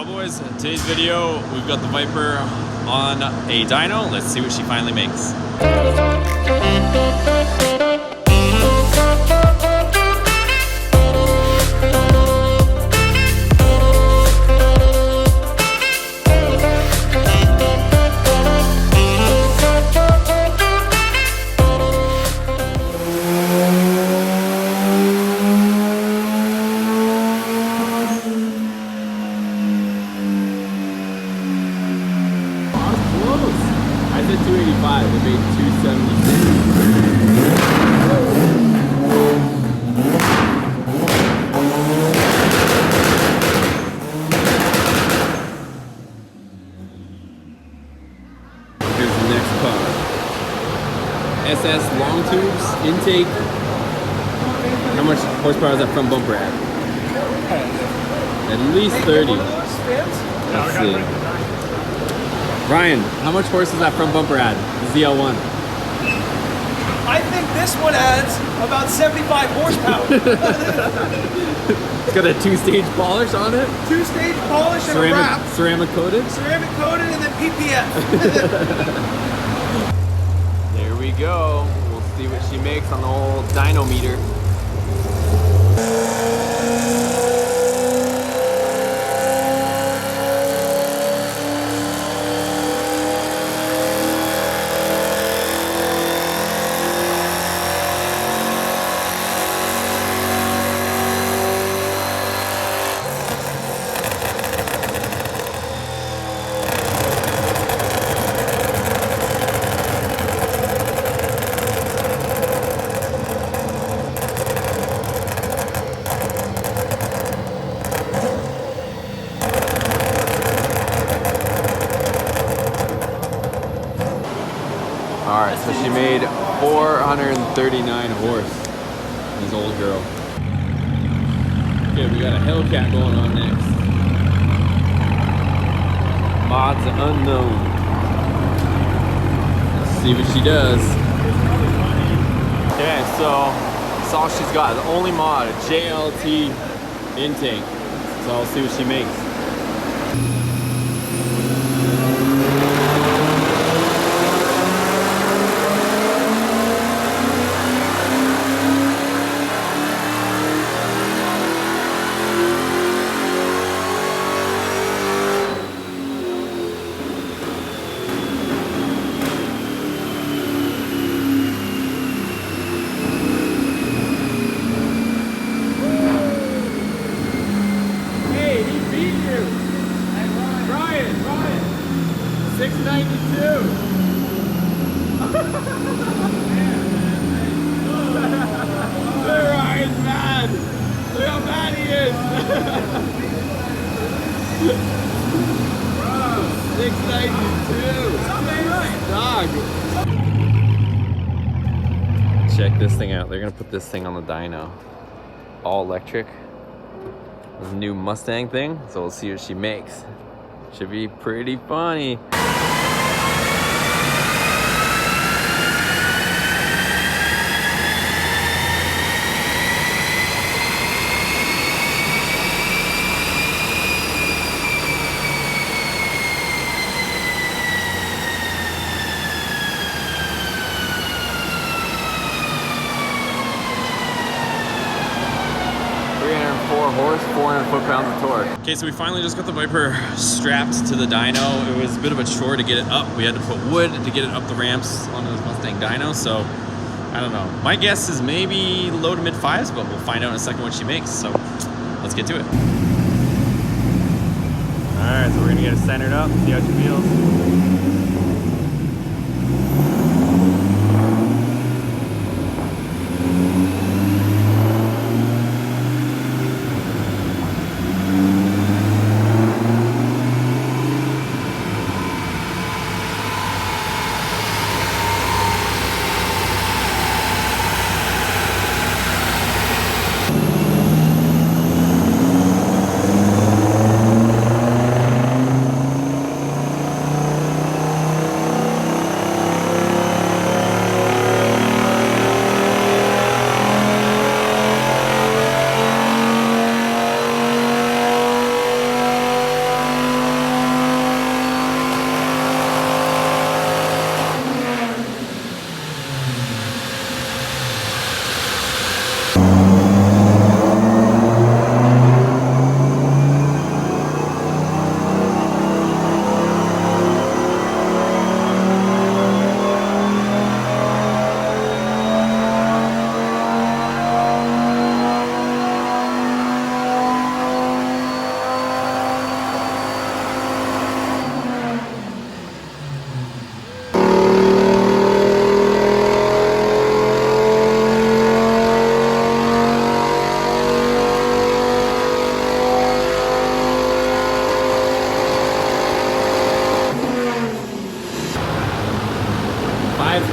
Well boys, in today's video we've got the Viper on a dyno. Let's see what she finally makes. I said 285, it made 276. Here's the next car. SS long tubes, intake. How much horsepower is that front bumper at? At least 30. Let's see. Ryan, how much horse is that front bumper at? The ZL1. I think this one adds about 75 horsepower. It's got a two-stage polish on it. Two-stage polish and a wrap. Ceramic coated. Ceramic coated and then PPF. There we go. We'll see what she makes on the old dyno meter. Alright, so she made 439 horse. This old girl. Okay, we got a Hellcat going on next. Mods unknown. Let's see what she does. Okay, so that's all she's got. The only mod, a JLT intake. So I'll see what she makes. Ryan's mad. Look how mad he is. 692. Dog. Check this thing out. They're gonna put this thing on the dyno. All electric. This new Mustang thing. So we'll see what she makes. Should be pretty funny. Horse, 400 foot-pounds of torque. Okay, so we finally just got the Viper strapped to the dyno. It was a bit of a chore to get it up. We had to put wood to get it up the ramps on this Mustang dyno, so I don't know. My guess is maybe low to mid fives, but we'll find out in a second what she makes, so let's get to it. Alright, so we're gonna get it centered up, see how she feels.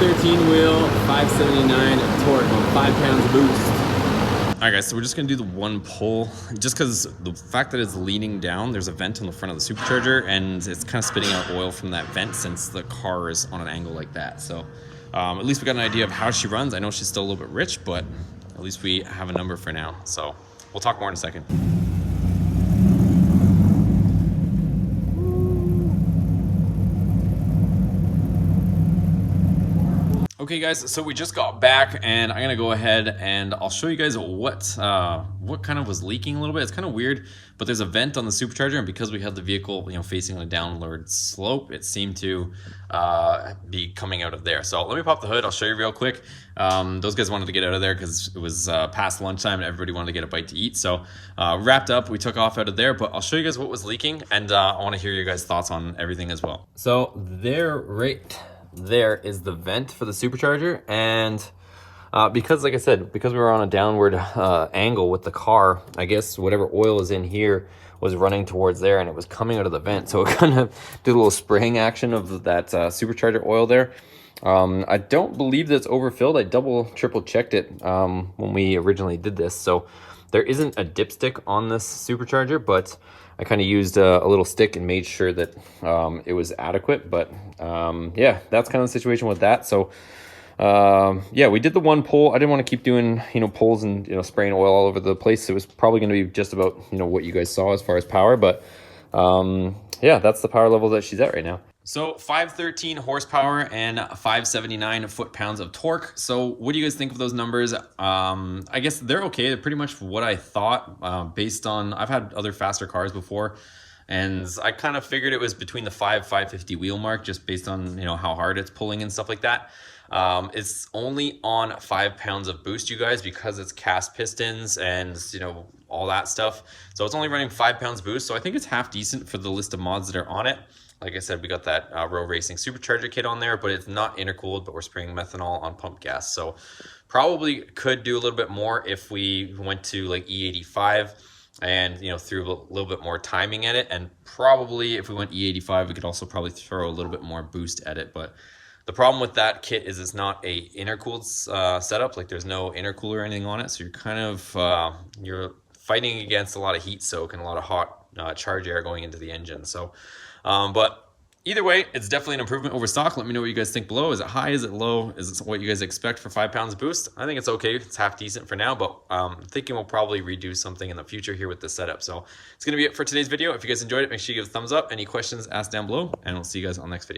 513 wheel, 579 torque on 5 pounds of boost. All right, guys, so we're just gonna do the one pull, just because the fact that it's leaning down, there's a vent on the front of the supercharger, and it's kind of spitting out oil from that vent since the car is on an angle like that. So at least we got an idea of how she runs. I know she's still a little bit rich, but at least we have a number for now. So we'll talk more in a second. Okay guys, so we just got back and I'm gonna go ahead and I'll show you guys what kind of was leaking a little bit. It's kind of weird, but there's a vent on the supercharger, and because we had the vehicle, you know, facing on a downward slope, it seemed to be coming out of there. So let me pop the hood, I'll show you real quick. Those guys wanted to get out of there because it was past lunchtime and everybody wanted to get a bite to eat. So wrapped up, we took off out of there, but I'll show you guys what was leaking, and I want to hear your guys' thoughts on everything as well. So there is the vent for the supercharger, and because, like I said, because we were on a downward angle with the car, I guess whatever oil is in here was running towards there and it was coming out of the vent, so it kind of did a little spraying action of that supercharger oil there. I don't believe that's overfilled. I triple checked it when we originally did this, so there isn't a dipstick on this supercharger, but I kind of used a little stick and made sure that it was adequate. But yeah, that's kind of the situation with that. So yeah, we did the one pull. I didn't want to keep doing, you know, pulls and, you know, spraying oil all over the place. It was probably going to be just about, you know, what you guys saw as far as power. But yeah, that's the power level that she's at right now. So 513 horsepower and 579 foot-pounds of torque. So what do you guys think of those numbers? I guess they're okay. They're pretty much what I thought, based on, I've had other faster cars before, and I kind of figured it was between the 550 wheel mark, just based on, you know, how hard it's pulling and stuff like that. It's only on 5 pounds of boost, you guys, because it's cast pistons and, you know, all that stuff. So it's only running 5 pounds boost. So I think it's half decent for the list of mods that are on it. Like I said, we got that Row Racing supercharger kit on there, but it's not intercooled, but we're spraying methanol on pump gas. So probably could do a little bit more if we went to like E85 and, you know, threw a little bit more timing at it. And probably if we went E85, we could also probably throw a little bit more boost at it. But the problem with that kit is it's not a intercooled setup. Like there's no intercooler or anything on it. So you're kind of, you're fighting against a lot of heat soak and a lot of hot charge air going into the engine. So, but either way, it's definitely an improvement over stock. Let me know what you guys think below. Is it high? Is it low? Is it what you guys expect for 5 pounds of boost? I think it's okay. It's half decent for now, but I'm thinking we'll probably redo something in the future here with this setup. So it's going to be it for today's video. If you guys enjoyed it, make sure you give a thumbs up. Any questions, ask down below, and we'll see you guys on the next video.